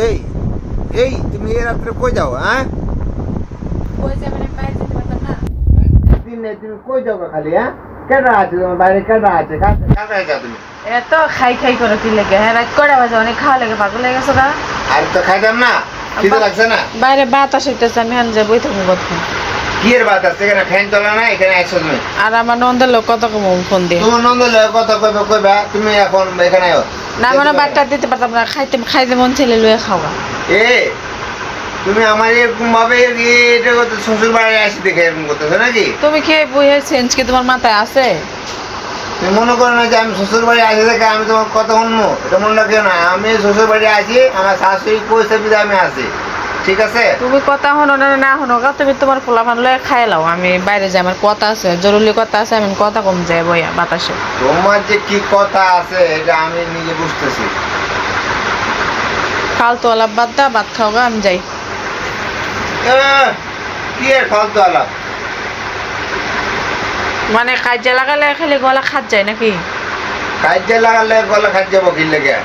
এই এই তুমি এই রাত্রে কই যাও? হ্যাঁ কই যাবে না, বাইরে যেতে পারতাম না। দিন নেই, তুমি কই যাও খালি? হ্যাঁ কেডা আছে তোমার বাইরে? কেডা আছে? কাছে যাও তুমি? এত খাই খাই করে কি লেগে? হ্যাঁ রাত কটা বাজে? অনেক খাওয়া লেগে পাগল হয়ে গেছো গা। আর তো খাইতাম না, খিদে লাগছে না? বাইরে বাতাস হইতেছে, আমি হান যাবই থাকবো কতক্ষণ। কি এর বাত আছে? এখানে ফ্যান চলে না, এখানে আইসো তুমি। আর আমার নন্দের লোক কত কম ফোন দিয়ে। তোমার নন্দ কত কইবে কইবা, তুমি এখন এখানে আও না মানে বাট্টা দিতে পারতাম না, খাইতে মন ছেলে লয়ে খাওয়া। এ তুমি আমার এরকম ভাবে এটা করতে শ্বশুর বাড়ি আসি দেখে এরকম করতেছো নাকি? তুমি কি বইয়ের সেন্স কি তোমার মাথায় আছে? তুমি মনে করো না যে আমি শ্বশুর বাড়ি আসি দেখে আমি তোমার কথা শুনবো, এটা মনে রাখিও না। আমি শ্বশুর বাড়ি আসি, আমার শাশুড়ি পয়সা দিতে আমি আসি, ঠিক আছে? তুমি কথা শোনো না শোনো গা, তুমি তোমার পোলা ফান লয়ে খাই লাও, আমি বাইরে যাই, আমার কথা আছে, জরুরি কথা আছে, আমি কথা কম যায় বইয়া বাতাসে। তোমার যে কি কথা আছে এটা আমি নিজে বুঝতেছি। ফালতু আলাপ বাদ দা, ভাত খাও গা, আমি যাই। কি এর ফালতু আলাপ? মানে কাজে লাগালে খালি গলা খাত যায় নাকি? কাজে লাগালে গলা খাট যাবো কি লেগে?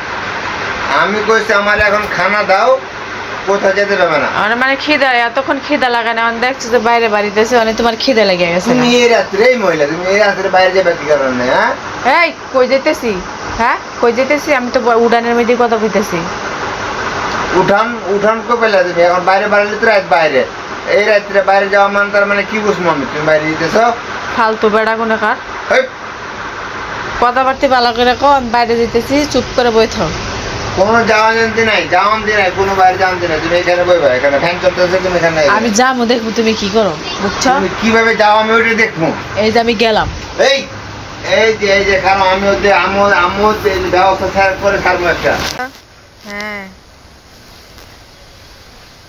আমি কইছি আমার এখন খানা দাও, কোথাও যেতে পারবে না। মানে খিদা, এতক্ষণ খিদা লাগে না, আমি দেখছি যে বাইরে বাড়িতেছে, মানে তোমার খিদা লেগে গেছে। তুমি এই রাত্রে, এই মহিলা তুমি এই রাত্রে বাইরে যাবে কি কারণে? হ্যাঁ এই কই যেতেছি? হ্যাঁ কই যেতেছি? আমি তো উড়ানের মধ্যে কথা কইতেছি। উঠান কো পেলে তুমি এখন বাইরে বাড়ালে তো রাত বাইরে, এই রাত্রে বাইরে যাওয়া মানে তার মানে কি বুঝবো আমি? তুমি বাইরে যেতেছ? ফালতু বেড়া কোনে কার কথাবার্তি ভালো করে কো, আমি বাইরে যেতেছি, চুপ করে বই থাও। কোনো যাওয়ান্তি নাই, কোনো বাইরে যাওয়ান্তি নাই। তুমি এখানে বইবা, এখানে ফ্যান চলতেছে, তুমি এখানে। আমি যাবো, দেখবো তুমি কি করো, বুঝছো? তুমি কিভাবে যাও আমি ওইটা দেখবো। এই যে আমি গেলাম। এই এই যে কারণ আমি ওদের আম্মু ব্যবস্থা করে ছাড়বো একটা। হ্যাঁ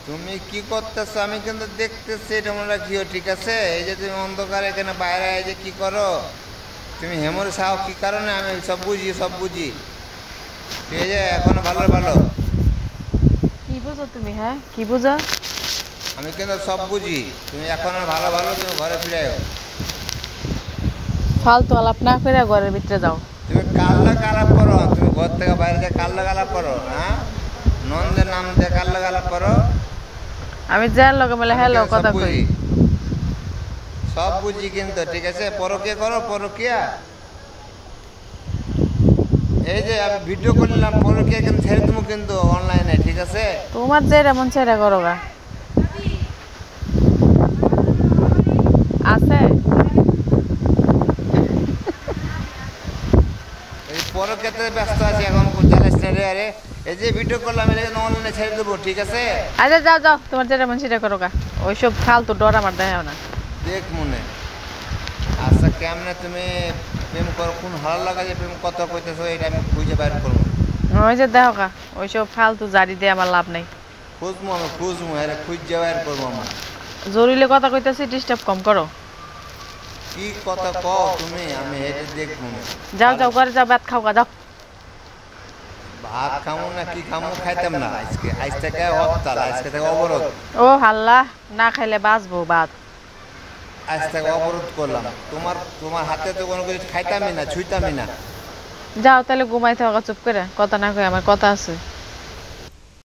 তুমি কি করতেছো আমি কিন্তু দেখতেছি, এটা মনে রাখিও, ঠিক আছে? এই যে তুমি অন্ধকার এখানে বাইরে এই যে কি করো, তুমি হেমর সাহ কি কারণে? আমি সব বুঝি ঠিক আছে? এখন ভালো কি বুঝো তুমি? হ্যাঁ কি বুঝো? আমি কিন্তু সব বুঝি। তুমি এখন ভালো তুমি ঘরে ফিরে আও। ফালতু আলাপ না করে ঘরের ভিতরে যাও। তুমি কাল্লা আলাপ করো, তুমি ঘর থেকে বাইরে যে কাল্লা আলাপ করো, হ্যাঁ নন্দের নাম দিয়ে কাল্লা আলাপ করো। আমি যার লগে বলে হ্যালো কথা কই, সব বুঝি কিন্তু, ঠিক আছে? পরকিয়া করো, পরকিয়া। এই যে আমি ভিডিও করলাম, পরকিয়া কিন্তু ছেড়ে দেবো কিন্তু অনলাইনে, ঠিক আছে? তোমার যে এমন ছেড়ে করো গা আছে। এই পরকিয়াতে ব্যস্ত আছি এখন, জানিস না রে? আরে এই যে ভিডিও করলাম এটা অনলাইনে ছেড়ে দেবো, ঠিক আছে? আচ্ছা যাও তোমার যে এমন সেটা করো গা, ওইসব ফালতু ডর আমার দেখাও না। দেখ মনে আচ্ছা কেমনে তুমি প্রেম করো, কোন ভালো লাগা যে প্রেম কত কইতেছো এটা আমি খুঁজে বাইর করবো। ওই যে দেখো গা, ওইসব ফালতু জারি দিয়ে আমার লাভ নেই। খুঁজবো আরে খুঁজে বাইর করবো আমার। জরুরি কথা কইতেছি, ডিস্টার্ব কম করো। কি কথা কও তুমি? আমি এটা দেখবো। যাও ঘরে যাও, ভাত খাও গা, যাও। ভাত খামো না কি খামো? খাইতাম না আজ থেকে হরতাল, আজকে থেকে অবরোধ। ও হাল্লা, না খাইলে বাঁচবো ভাত। আজ থেকে অবরোধ করলাম। তোমার হাতে তো কোনো কিছু খাইতামই না, ছুঁইতামই না। যাও তাহলে ঘুমাইতে হবে, চুপ করে কথা না কই, আমার কথা আছে।